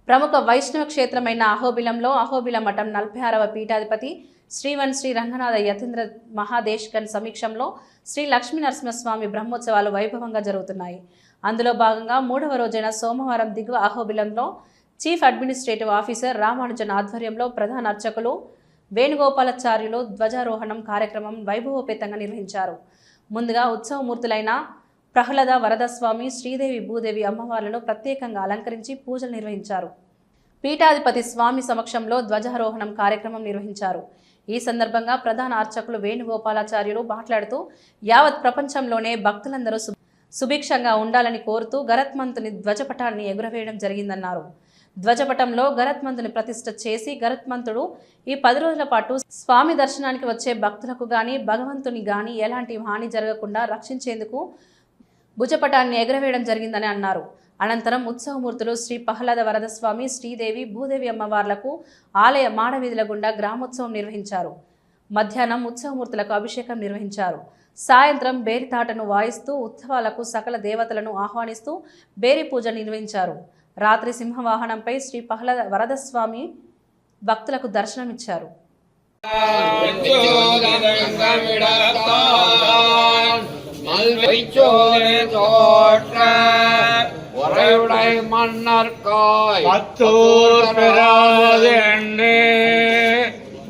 ప్రముఖ వైష్ణవ క్షేత్రమైన అహోబిలంలో అహోబిల మఠం 46వ పీఠాధిపతి శ్రీ రంగనాథ యతీంద్ర మహాదేశకన్ సమీక్షంలో శ్రీ లక్ష్మీ నరసింహస్వామి బ్రహ్మోత్సవాలు వైభవంగా జరుగుతున్నాయి. అందులో భాగంగా 3వ రోజైన సోమవారం దిగువ అహోబిలంలో చీఫ్ అడ్మినిస్ట్రేటివ్ ఆఫీసర్ రామానుజన్ ఆధ్వర్యంలో ప్రధాన అర్చకులు వేణుగోపాలాచార్యులు ధ్వజారోహణం కార్యక్రమం వైభవోపేతంగా నిర్వహించారు. ముందుగా ఉత్సవమూర్తులైన ప్రహ్లాద వరదస్వామి, శ్రీదేవి, భూదేవి అమ్మవార్లను ప్రత్యేకంగా అలంకరించి పూజలు నిర్వహించారు. పీఠాధిపతి స్వామి సమక్షంలో ధ్వజారోహణం కార్యక్రమం నిర్వహించారు. ఈ సందర్భంగా ప్రధాన అర్చకులు వేణుగోపాలాచార్యులు మాట్లాడుతూ యావత్ ప్రపంచంలోనే భక్తులందరూ సుభిక్షంగా ఉండాలని కోరుతూ గరుత్మంతుని ధ్వజపటాన్ని ఎగురవేయడం జరిగిందన్నారు. ధ్వజపటంలో గరుత్మంతుని ప్రతిష్ఠ చేసి గరుత్మంతుడు ఈ 10 రోజుల పాటు స్వామి దర్శనానికి వచ్చే భక్తులకు గాని భగవంతుని గాని ఎలాంటి హాని జరగకుండా రక్షించేందుకు భుజపటాన్ని ఎగురవేయడం జరిగిందని అన్నారు. అనంతరం ఉత్సవమూర్తులు శ్రీ ప్రహ్లాద వరదస్వామి, శ్రీదేవి, భూదేవి అమ్మవార్లకు ఆలయ మాడవీధుల గుండా గ్రామోత్సవం నిర్వహించారు. మధ్యాహ్నం ఉత్సవమూర్తులకు అభిషేకం నిర్వహించారు. సాయంత్రం బేరితాటను వాయిస్తూ ఉత్సవాలకు సకల దేవతలను ఆహ్వానిస్తూ బేరి పూజ నిర్వహించారు. రాత్రి సింహవాహనంపై శ్రీ ప్రహ్లాద వరదస్వామి భక్తులకు దర్శనమిచ్చారు.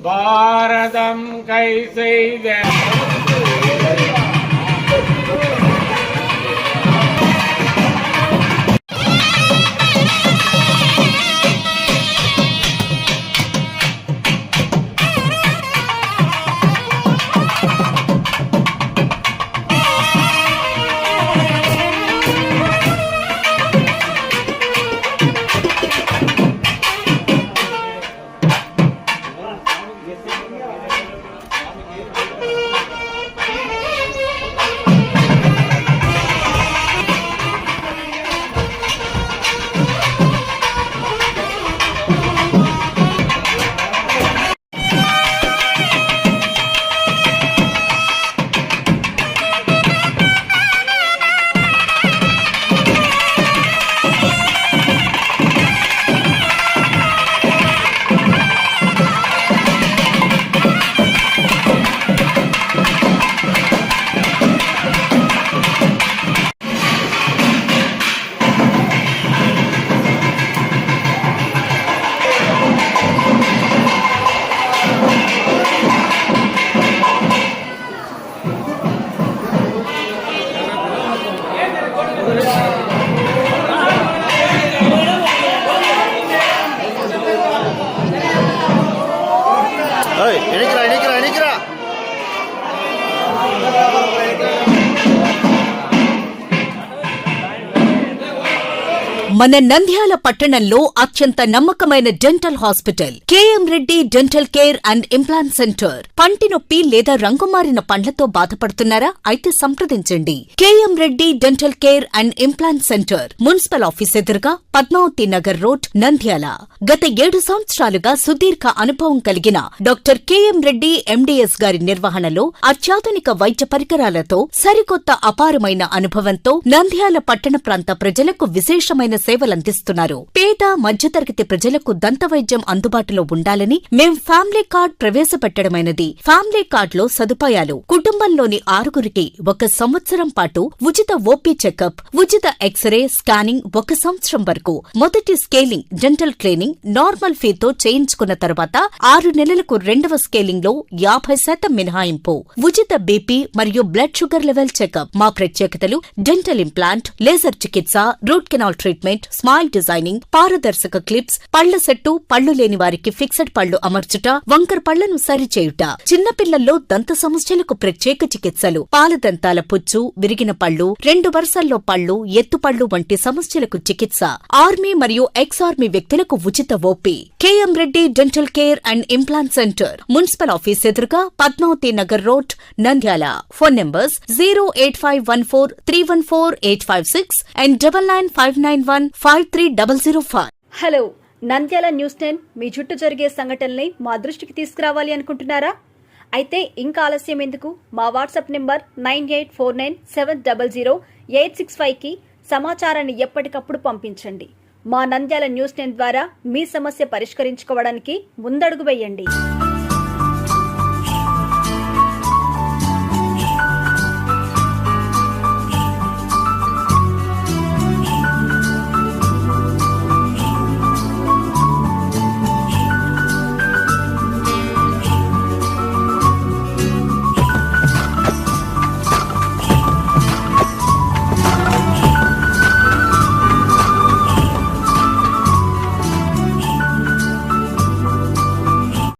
భారతం కై செய்த మన నంద్యాల పట్టణంలో అత్యంత నమ్మకమైన dental hospital KM Reddy dental care and implant centre. పంటి నొప్పి లేదా రంగుమారిన పండ్లతో బాధపడుతున్నారా? అయితే సంప్రదించండి. KM Reddy dental care and implant centre, municipal office ఎదురుగా, పద్మావతి నగర్ రోడ్, నంద్యాల. గత 7 సంవత్సరాలుగా సుదీర్ఘ అనుభవం కలిగిన డాక్టర్ కేఎం రెడ్డి ఎండీఎస్ గారి నిర్వహణలో అత్యాధునిక వైద్య పరికరాలతో సరికొత్త అపారమైన అనుభవంతో నంద్యాల పట్టణ ప్రాంత ప్రజలకు విశేషమైన సేవలందిస్తున్నారు. పేద మధ్యతరగతి ప్రజలకు దంత వైద్యం అందుబాటులో ఉండాలని మేం ఫ్యామిలీ కార్డ్ ప్రవేశపెట్టడమైనది. ఫ్యామిలీ కార్డ్ లో సదుపాయాలు: కుటుంబంలోని 6గురికి 1 సంవత్సరం పాటు ఉచిత ఓపీ చెకప్, ఉచిత ఎక్స్రే స్కానింగ్ 1 సంవత్సరం వరకు, మొదటి స్కేలింగ్ డెంటల్ క్లీనింగ్ నార్మల్ ఫీతో చేయించుకున్న తర్వాత 6 నెలలకు 2వ స్కేలింగ్ లో 50% మినహాయింపు, ఉచిత బీపీ మరియు బ్లడ్ షుగర్ లెవెల్ చెకప్. మా ప్రత్యేకతలు: డెంటల్ ఇంప్లాంట్, లేజర్ చికిత్స, root canal treatment, smile designing, పారదర్శక క్లిప్స్, పళ్ల సెట్టు, పళ్లు లేని వారికి ఫిక్సెడ్ పళ్లు అమర్చుట, వంకర పళ్లను సరిచేయుట, చిన్నపిల్లల్లో దంత సమస్యలకు ప్రత్యేక చికిత్సలు, పాలదంతాల పుచ్చు, విరిగిన పళ్లు, 2 వరుసల్లో పళ్లు, ఎత్తుపళ్లు వంటి సమస్యలకు చికిత్స, ఆర్మీ మరియు ఎక్స్ ఆర్మీ వ్యక్తులకు ఉచిత OP. KM Reddy dental care and implant centre, municipal office ఎదురుగా, Padmavati Nagar road, Nandyal. Phone numbers 08514314856 and 9959153005. Hello, Nandyal news 10 మీ చుట్టూ జరిగే సంఘటనల్ని మా దృష్టికి తీసుకురావాలి అనుకుంటున్నారా? అయితే ఇంకా ఆలస్యం ఎందుకు? మా వాట్సాప్ నెంబర్ 9849700865కి సమాచారాన్ని ఎప్పటికప్పుడు పంపించండి. మా నంద్యాల న్యూస్ 10 ద్వారా మీ సమస్య పరిష్కరించుకోవడానికి ముందడుగు వేయండి.